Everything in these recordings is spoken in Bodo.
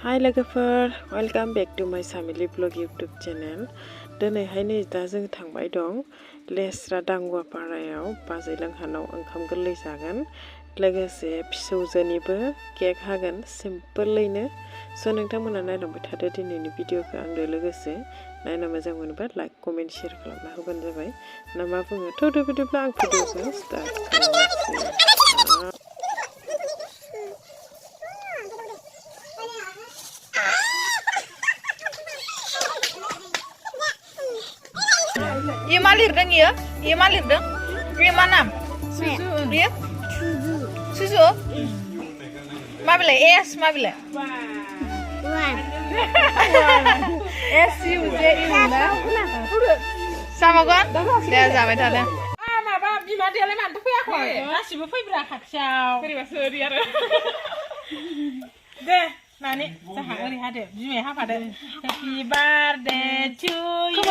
Hi लोगोफोर, welcome back to my family vlog YouTube channel. दिनैहाय नै दा जों थांबाय दं लेस्रा दांगुवापारायाव बाजै लोंहानाव ओंखाम गोरलै जागोन लोगोसे फिसौजोनिबो केक हागोन सिम्पोलैनो स' नोंथांमोना नायलांबाय थादो दिनैनि भिडिअखौ आंजों लोगोसे नायना मोजां मोनोबा लाइक कमेन्ट शेयार खालामना होबानो जाबाय ना मा बुङो थ' बिदिब्ला आं भिडिअखौ स्टार्ट खालामनोसै। Iya malir dong iya, iya malir dong. Iya mana? Susu, iya. Susu. Ma bile es, ma bile. S U Z I na. Sama kan? Dia sama tadi. Maaf, bima dia leman tuh ya kok. Nasi buffet berakat ciao. Kiri masuk dia. Deh. Nah nih, saya lihat deh, bima apa deh? Happy birthday to you.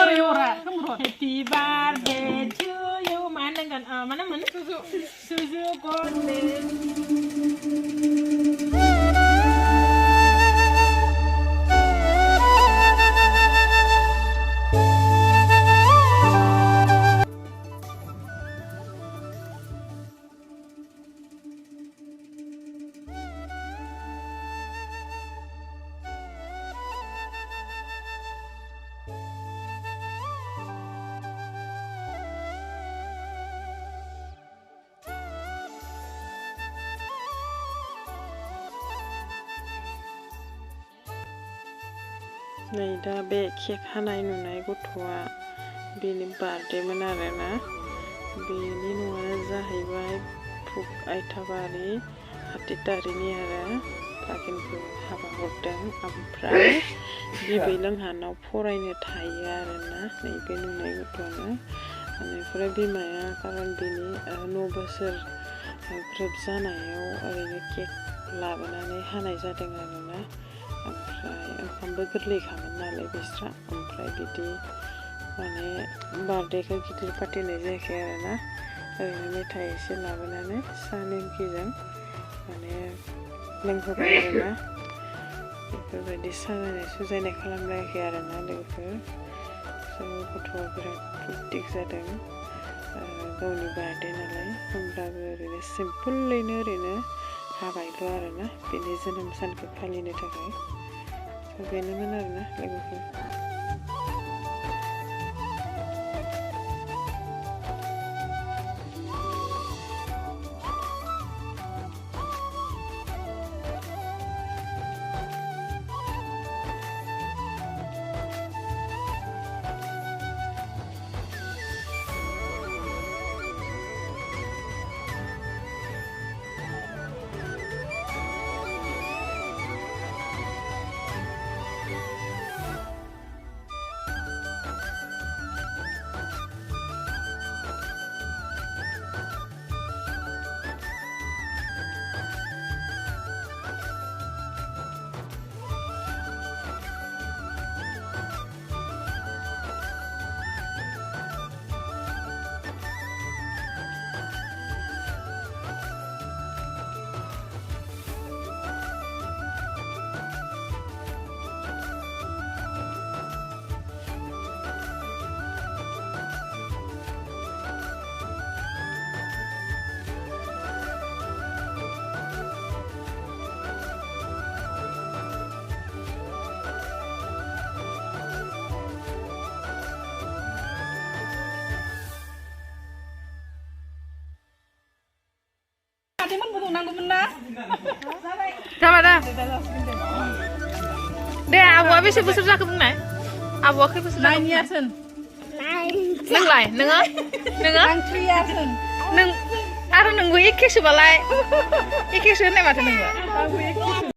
Happy birthday to you. Mana kan? Mana susu, susu golden. नै दा बे केक हानाय नुनाय गथ'आ बेनि बार्थडेमोन आरोना बेनि न'आनो जाहैबाय फुक आइथाबारि हातितारिनि आरो भागिनखौ हाबा हरदों ओमफ्राय बिबै लोंहानाव फरायनो थायो आरोना नैबे नुनाय गथ'आनो बेनिफ्राय बिमाया खारन बिनि 9 बोसोर ग्रोब जानायाव ओरैनो केक लाबोनानै हानाय जादों आरोना ओमफ्राय ओंखामबो गोरलैखामोन नालाय बिस्रा ओमफ्राय बिदि माने बार्थडेखौ गिदिर फाथिनाय जायाखै आरोना ओरैनो मेथाइ एसे लाबोनानै साहा नेमखिजों माने लोंहोबाय आरोना बेफोरबायदि साजायनाय सुजायनाय खालामलायाखै आरोना लोगोफोर स' गथ'आ बिराद फुरटिक जादों गावनि बार्थडे नालाय होमब्लाबो ओरैनो सिम्पोलैनो ओरैनो हाबायल' आरोना बेनि जोनोम सानखौ फालिनो थाखाय बेनोमोन आरोना लोगोफोर। Sama dah. Deh, abu habis sebesar dah kepunai. Abu habis sebesar. 9 years. 9. Neng lai, nenga, nenga. 3 years. Neng, ada nenggu ikis sebalai. Ikis ni macam nenga.